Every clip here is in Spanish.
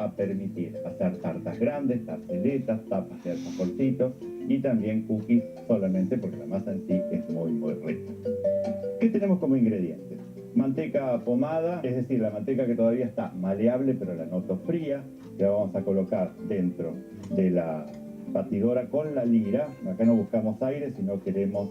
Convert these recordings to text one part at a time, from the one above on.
a permitir hacer tartas grandes, tarteletas, tapas de alfajorcitos y también cookies solamente porque la masa en sí es muy rica. ¿Qué tenemos como ingredientes? Manteca pomada, es decir, la manteca que todavía está maleable pero la noto fría, que la vamos a colocar dentro de la batidora con la lira. Acá no buscamos aire, sino queremos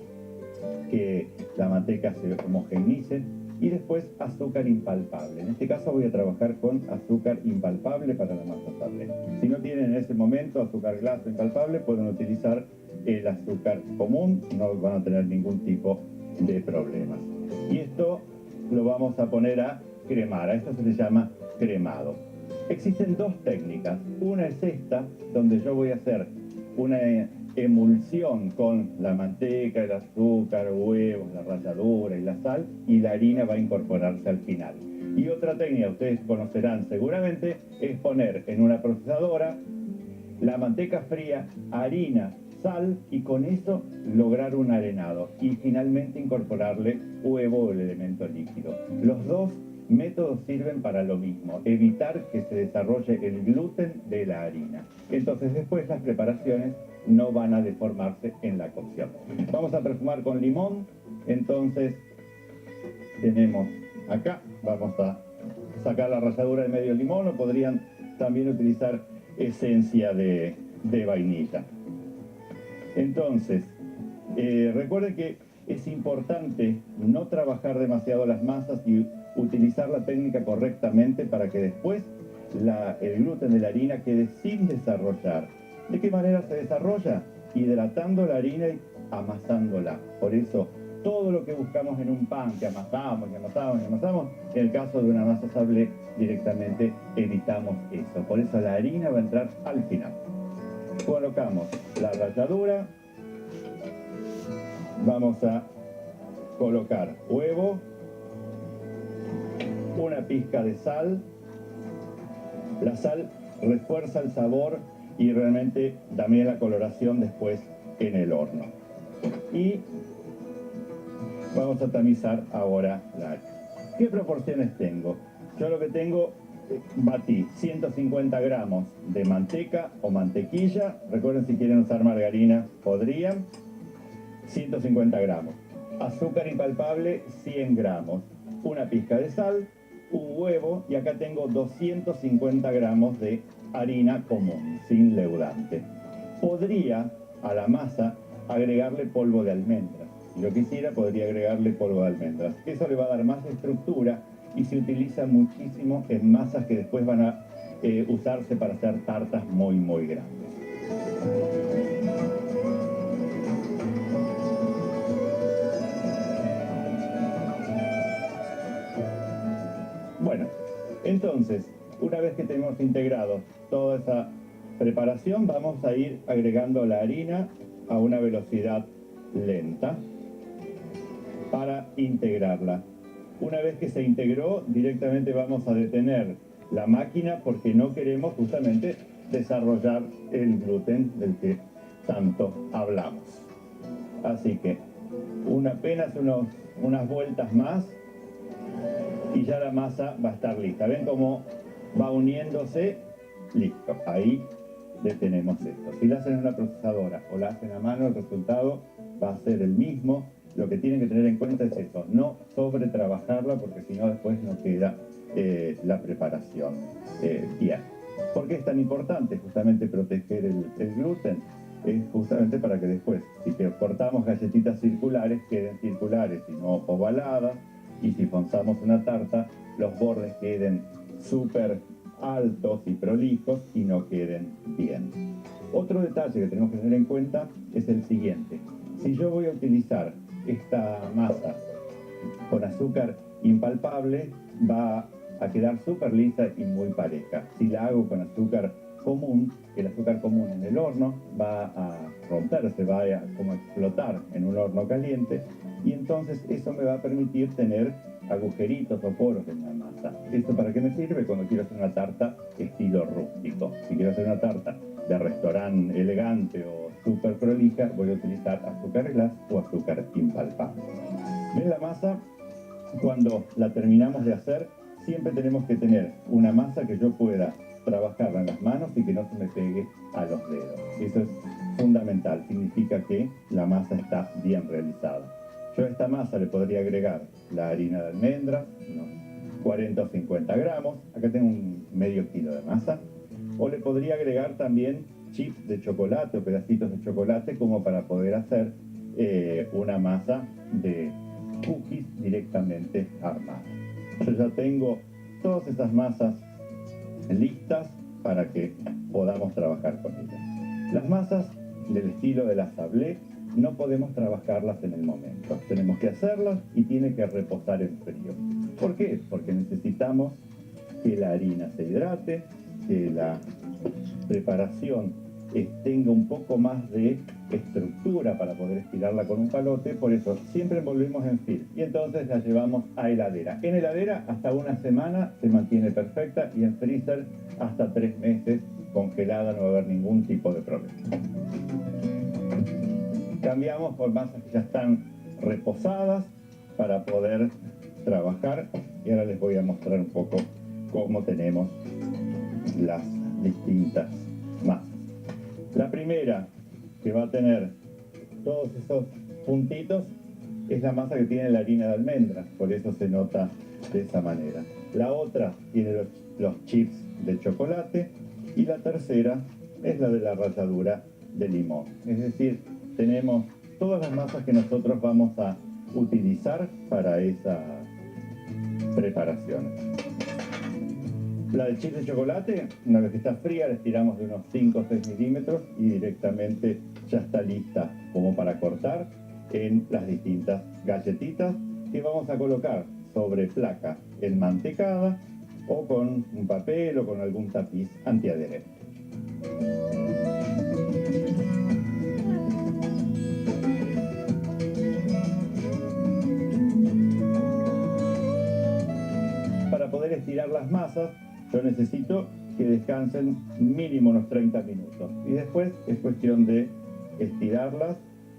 que la manteca se homogeneice. Y después azúcar impalpable. En este caso voy a trabajar con azúcar impalpable para la masa sable. Si no tienen en ese momento azúcar glass impalpable, pueden utilizar el azúcar común, no van a tener ningún tipo de problemas. Y esto lo vamos a poner a cremar, a esto se le llama cremado. Existen dos técnicas, una es esta, donde yo voy a hacer una emulsión con la manteca, el azúcar, huevos, la ralladura y la sal, y la harina va a incorporarse al final. Y otra técnica, ustedes conocerán seguramente, es poner en una procesadora la manteca fría, harina, sal, y con eso lograr un arenado y finalmente incorporarle huevo o el elemento líquido. Los dos métodos sirven para lo mismo, evitar que se desarrolle el gluten de la harina. Entonces después las preparaciones no van a deformarse en la cocción. Vamos a perfumar con limón, entonces tenemos acá, vamos a sacar la ralladura de medio limón, o podrían también utilizar esencia de vainilla. Entonces, recuerden que es importante no trabajar demasiado las masas y utilizar la técnica correctamente para que después el gluten de la harina quede sin desarrollar. ¿De qué manera se desarrolla? Hidratando la harina y amasándola. Por eso, todo lo que buscamos en un pan, que amasamos y amasamos y amasamos, en el caso de una masa sable directamente evitamos eso. Por eso la harina va a entrar al final. Colocamos la ralladura, vamos a colocar huevo, una pizca de sal. La sal refuerza el sabor y realmente también la coloración después en el horno. Y vamos a tamizar ahora la harina. ¿Qué proporciones tengo? Yo lo que tengo, batí 150 gramos de manteca o mantequilla. Recuerden, si quieren usar margarina, podrían. 150 gramos. Azúcar impalpable, 100 gramos. Una pizca de sal, un huevo, y acá tengo 250 gramos de harina común, sin leudante. Podría a la masa agregarle polvo de almendras. Si yo quisiera, podría agregarle polvo de almendras. Eso le va a dar más estructura y se utiliza muchísimo en masas que después van a usarse para hacer tartas muy grandes. Bueno, entonces, una vez que tenemos integrado toda esa preparación, vamos a ir agregando la harina a una velocidad lenta para integrarla. Una vez que se integró, directamente vamos a detener la máquina porque no queremos justamente desarrollar el gluten del que tanto hablamos. Así que apenas unas vueltas más y ya la masa va a estar lista. ¿Ven cómo va uniéndose? Listo. Ahí detenemos esto. Si la hacen en una procesadora o la hacen a mano, el resultado va a ser el mismo. Lo que tienen que tener en cuenta es eso, no sobre trabajarla, porque si no después no queda la preparación bien. ¿Por qué es tan importante justamente proteger el gluten? Es justamente para que después, si cortamos galletitas circulares, queden circulares y no ovaladas, y si ponzamos una tarta, los bordes queden súper altos y prolijos y no queden bien. Otro detalle que tenemos que tener en cuenta es el siguiente. Si yo voy a utilizar esta masa con azúcar impalpable, va a quedar súper lisa y muy pareja. Si la hago con azúcar común, el azúcar común en el horno va a romperse, va a como explotar en un horno caliente, y entonces eso me va a permitir tener agujeritos o poros en la masa. ¿Esto para qué me sirve? Cuando quiero hacer una tarta estilo rústico. Si quiero hacer una tarta de restaurante elegante o súper prolija, voy a utilizar azúcar glass o azúcar impalpable. ¿Ven la masa? Cuando la terminamos de hacer, siempre tenemos que tener una masa que yo pueda trabajarla en las manos y que no se me pegue a los dedos. Eso es fundamental, significa que la masa está bien realizada. Yo a esta masa le podría agregar la harina de almendras, unos 40 o 50 gramos, acá tengo un medio kilo de masa, o le podría agregar también chips de chocolate o pedacitos de chocolate como para poder hacer una masa de cookies directamente armada. Yo ya tengo todas esas masas listas para que podamos trabajar con ellas. Las masas del estilo de la sablé no podemos trabajarlas en el momento. Tenemos que hacerlas y tiene que reposar en frío. ¿Por qué? Porque necesitamos que la harina se hidrate, que la preparación tenga un poco más de estructura para poder estirarla con un palote, por eso siempre envolvemos en film y entonces la llevamos a heladera. En heladera hasta una semana se mantiene perfecta y en freezer hasta 3 meses congelada, no va a haber ningún tipo de problema. Cambiamos por masas que ya están reposadas para poder trabajar y ahora les voy a mostrar un poco cómo tenemos las distintas masas. La primera, que va a tener todos esos puntitos, es la masa que tiene la harina de almendras, por eso se nota de esa manera. La otra tiene los chips de chocolate y la tercera es la de la ralladura de limón. Es decir, tenemos todas las masas que nosotros vamos a utilizar para esa preparación. La de chips de chocolate, una vez que está fría, la estiramos de unos 5 o 6 milímetros y directamente ya está lista como para cortar en las distintas galletitas que vamos a colocar sobre placa enmantecada o con un papel o con algún tapiz antiadherente. Para poder estirar las masas, yo necesito que descansen mínimo unos 30 minutos. Y después es cuestión de estirarlas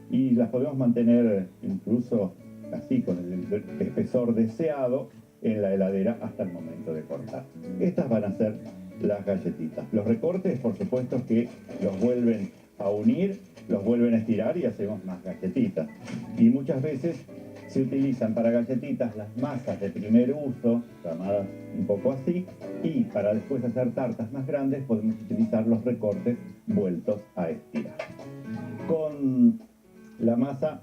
y las podemos mantener incluso así, con el espesor deseado en la heladera hasta el momento de cortar. Estas van a ser las galletitas. Los recortes, por supuesto, que los vuelven a unir, los vuelven a estirar y hacemos más galletitas. Y muchas veces se utilizan para galletitas las masas de primer uso, llamadas un poco así, y para después hacer tartas más grandes podemos utilizar los recortes vueltos a estirar. Con la masa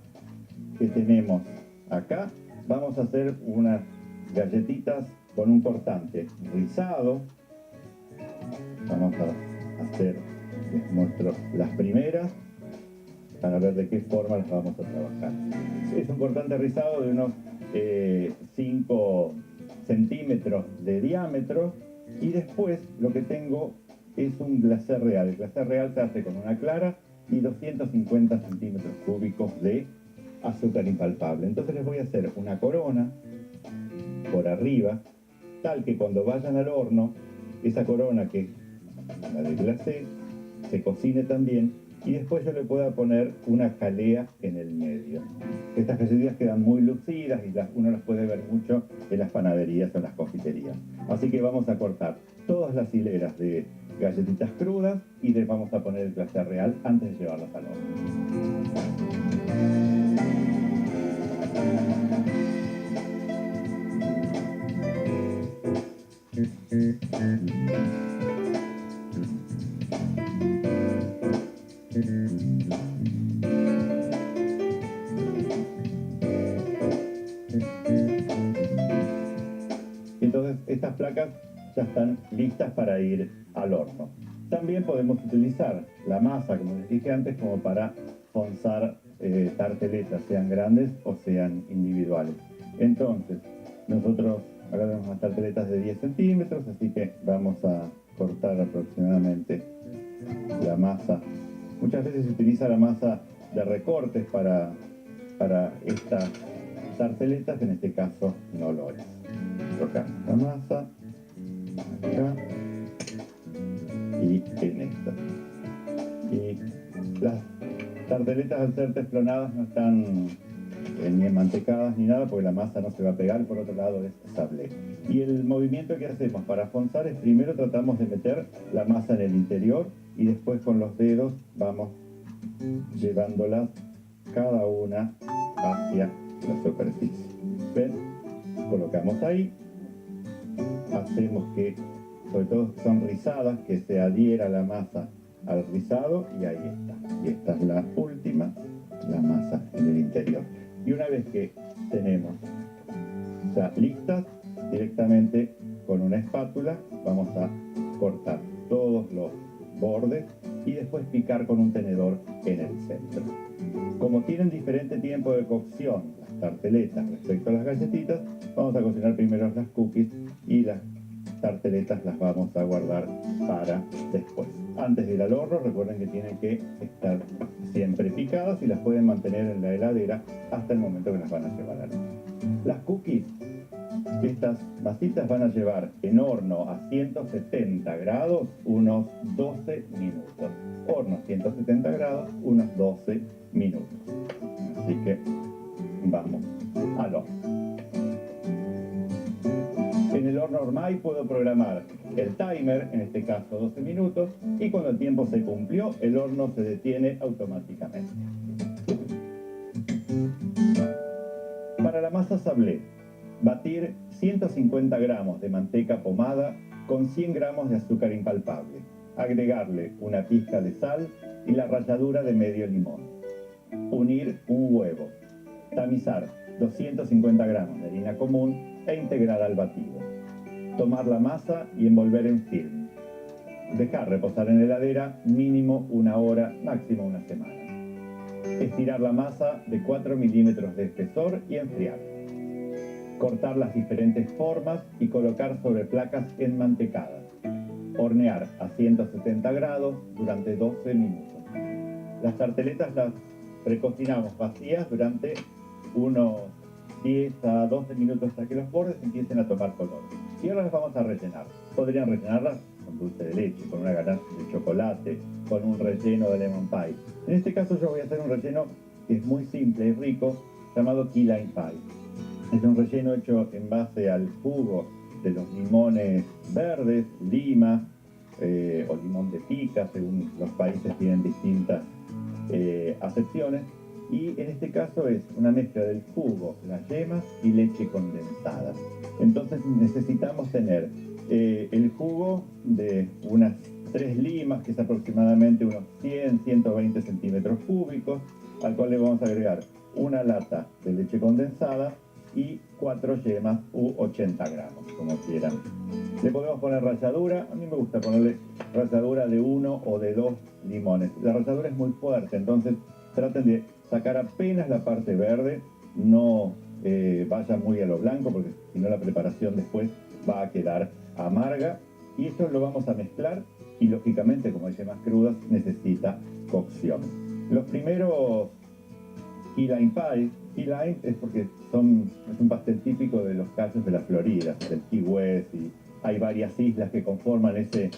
que tenemos acá, vamos a hacer unas galletitas con un cortante rizado. Vamos a hacer, les muestro las primeras, para ver de qué forma las vamos a trabajar. Es un cortante rizado de unos 5 centímetros de diámetro y después lo que tengo es un glacé real. El glacé real se hace con una clara y 250 centímetros cúbicos de azúcar impalpable. Entonces les voy a hacer una corona por arriba, tal que cuando vayan al horno, esa corona que es la del glacé se cocine también y después yo le pueda poner una jalea en el medio. Estas galletitas quedan muy lucidas y uno las puede ver mucho en las panaderías o en las confiterías. Así que vamos a cortar todas las hileras de galletitas crudas y les vamos a poner el glacé real antes de llevarlas al horno. Entonces estas placas ya están listas para ir al horno. También podemos utilizar la masa, como les dije antes, como para fonzar tarteletas, sean grandes o sean individuales. Entonces, nosotros acá tenemos unas tarteletas de 10 centímetros, así que vamos a cortar aproximadamente la masa. Muchas veces se utiliza la masa de recortes para estas tarteletas, en este caso no lo es. Colocamos la masa acá y en esta. Y las tarteletas, al ser teflonadas, no están ni enmantecadas ni nada porque la masa no se va a pegar. Por otro lado es sablé. Y el movimiento que hacemos para fonzar es primero tratamos de meter la masa en el interior y después con los dedos vamos llevándolas cada una hacia la superficie. ¿Ven? Colocamos ahí, hacemos que, sobre todo son rizadas, que se adhiera la masa al rizado y ahí está. Y esta es la última, la masa en el interior. Y una vez que tenemos ya listas, directamente con una espátula vamos a cortar todos los bordes y después picar con un tenedor en el centro. Como tienen diferente tiempo de cocción las tarteletas respecto a las galletitas, vamos a cocinar primero las cookies y las tarteletas las vamos a guardar para después. Antes de ir al horno, recuerden que tienen que estar siempre picadas y las pueden mantener en la heladera hasta el momento que las van a llevar al horno. Las cookies, estas masitas van a llevar en horno a 170 grados unos 12 minutos. Horno 170 grados, unos 12 minutos. Así que vamos al horno. En el horno Ormay puedo programar el timer, en este caso 12 minutos, y cuando el tiempo se cumplió, el horno se detiene automáticamente. Para la masa sablé, batir 150 gramos de manteca pomada con 100 gramos de azúcar impalpable. Agregarle una pizca de sal y la ralladura de medio limón. Unir un huevo. Tamizar 250 gramos de harina común e integrar al batido. Tomar la masa y envolver en film. Dejar reposar en la heladera mínimo una hora, máximo una semana. Estirar la masa de 4 milímetros de espesor y enfriar. Cortar las diferentes formas y colocar sobre placas enmantecadas. Hornear a 170 grados durante 12 minutos. Las tarteletas las precocinamos vacías durante unos 10 a 12 minutos hasta que los bordes empiecen a tomar color. Y ahora las vamos a rellenar. Podrían rellenarlas con dulce de leche, con una ganache de chocolate, con un relleno de lemon pie. En este caso yo voy a hacer un relleno que es muy simple y rico, llamado key lime pie. Es un relleno hecho en base al jugo de los limones verdes, lima o limón de pica, según los países tienen distintas acepciones. Y en este caso es una mezcla del jugo, las yemas y leche condensada. Entonces necesitamos tener el jugo de unas 3 limas, que es aproximadamente unos 100-120 centímetros cúbicos, al cual le vamos a agregar una lata de leche condensada y 4 yemas u 80 gramos, como quieran. Le podemos poner ralladura, a mí me gusta ponerle ralladura de 1 o de 2 limones. La ralladura es muy fuerte, entonces traten de sacar apenas la parte verde, no vaya muy a lo blanco, porque si no la preparación después va a quedar amarga. Y esto lo vamos a mezclar y lógicamente, como hay yemas crudas, necesita cocción. Los primeros key lime pie, key lime es porque es un pastel típico de los cayos de la Florida, del Key West, y hay varias islas que conforman ese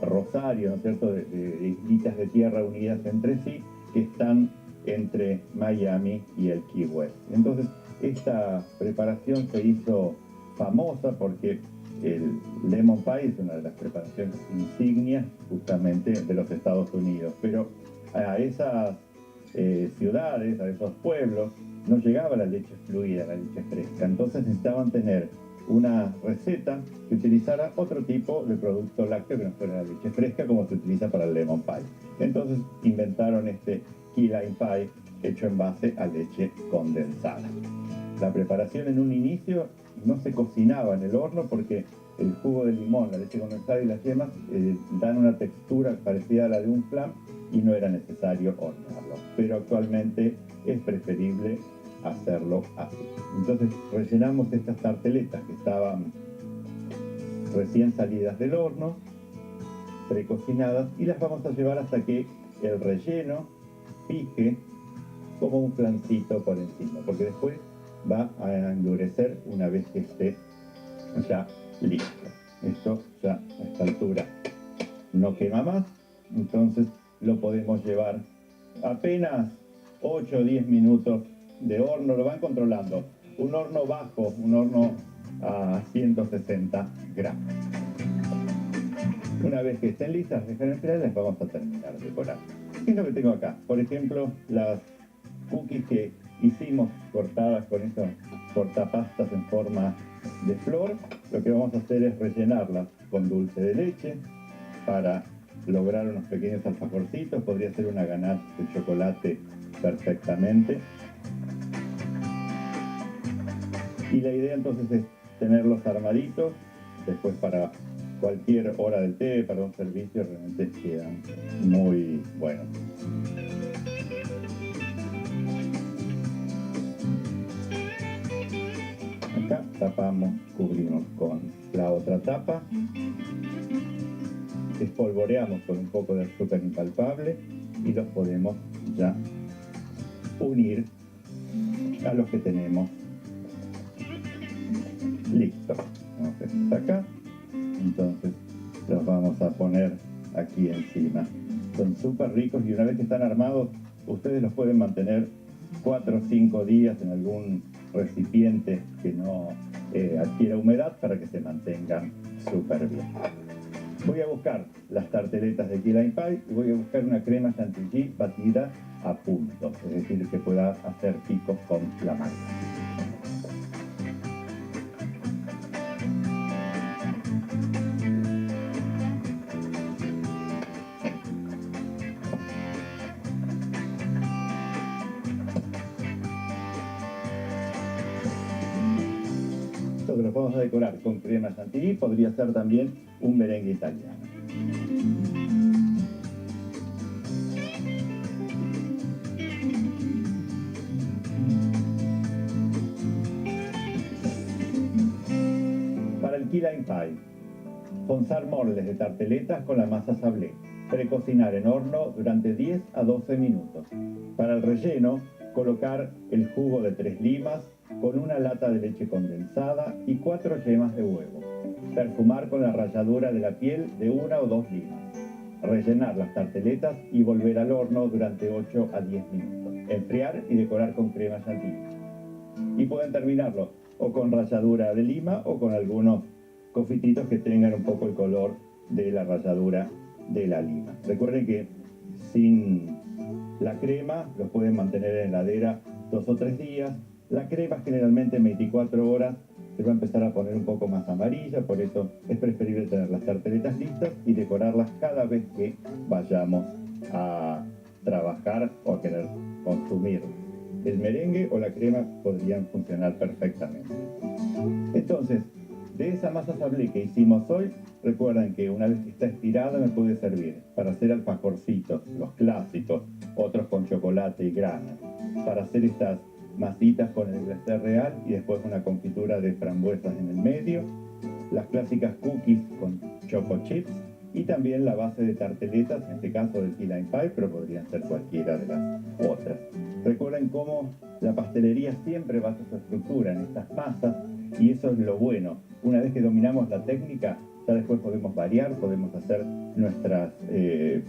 rosario, ¿no es cierto?, de islitas de tierra unidas entre sí, que están entre Miami y el Key West. Entonces, esta preparación se hizo famosa porque el lemon pie es una de las preparaciones insignias justamente de los Estados Unidos, pero a esas ciudades, a esos pueblos, no llegaba la leche fluida, la leche fresca. Entonces necesitaban tener una receta que utilizara otro tipo de producto lácteo que no fuera la leche fresca, como se utiliza para el lemon pie. Entonces inventaron este key lime pie hecho en base a leche condensada. La preparación en un inicio no se cocinaba en el horno porque el jugo de limón, la leche condensada y las yemas dan una textura parecida a la de un flan y no era necesario hornearlo. Pero actualmente es preferible hacerlo así. Entonces rellenamos estas tarteletas que estaban recién salidas del horno, precocinadas, y las vamos a llevar hasta que el relleno fije como un flancito por encima, porque después va a endurecer una vez que esté ya listo. Esto ya a esta altura no quema más, entonces lo podemos llevar apenas 8 o 10 minutos de horno, lo van controlando. Un horno bajo, un horno a 160 gramos. Una vez que estén listas, dejan enfriar, les vamos a terminar de decorar. ¿Qué es lo que tengo acá? Por ejemplo, las cookies que hicimos cortadas con estos cortapastas en forma de flor. Lo que vamos a hacer es rellenarlas con dulce de leche para lograr unos pequeños alfajorcitos. Podría ser una ganache de chocolate perfectamente. Y la idea entonces es tenerlos armaditos, después para cualquier hora del té, para un servicio, realmente quedan muy buenos. Acá tapamos, cubrimos con la otra tapa, espolvoreamos con un poco de azúcar impalpable y los podemos ya unir a los que tenemos listos. Vamos a acá, entonces los vamos a poner aquí encima. Son súper ricos y una vez que están armados, ustedes los pueden mantener 4 o 5 días en algún recipiente que no adquiera humedad para que se mantengan súper bien. Voy a buscar las tarteletas de Key Lime Pie y voy a buscar una crema chantilly batida a punto, es decir, que pueda hacer picos con la mano. Esto que lo vamos a decorar con crema chantilly, podría ser también un merengue italiano. Para el Key Lime Pie, fonzar moldes de tarteletas con la masa sablé. Precocinar en horno durante 10 a 12 minutos. Para el relleno, colocar el jugo de 3 limas con una lata de leche condensada y 4 yemas de huevo. Perfumar con la ralladura de la piel de 1 o 2 limas. Rellenar las tarteletas y volver al horno durante 8 a 10 minutos. Enfriar y decorar con crema chantilly. Y pueden terminarlo o con ralladura de lima o con algunos confititos que tengan un poco el color de la ralladura de la lima. Recuerden que sin la crema los pueden mantener en heladera 2 o 3 días. La crema generalmente en 24 horas se va a empezar a poner un poco más amarilla, por eso es preferible tener las tarteletas listas y decorarlas cada vez que vayamos a trabajar o a querer consumir. El merengue o la crema podrían funcionar perfectamente. Entonces, de esa masa sablé que hicimos hoy, recuerden que una vez que está estirada me puede servir para hacer alfajorcitos, los clásicos, otros con chocolate y grana, para hacer estas masitas con el glacé real y después una confitura de frambuesas en el medio, las clásicas cookies con choco chips y también la base de tarteletas, en este caso del Key Lime Pie, pero podrían ser cualquiera de las otras. Recuerden cómo la pastelería siempre basa su estructura en estas masas y eso es lo bueno. Una vez que dominamos la técnica, ya después podemos variar, podemos hacer nuestras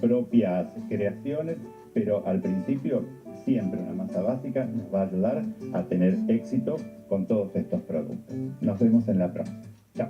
propias creaciones, pero al principio siempre una masa básica nos va a ayudar a tener éxito con todos estos productos. Nos vemos en la próxima. Chao.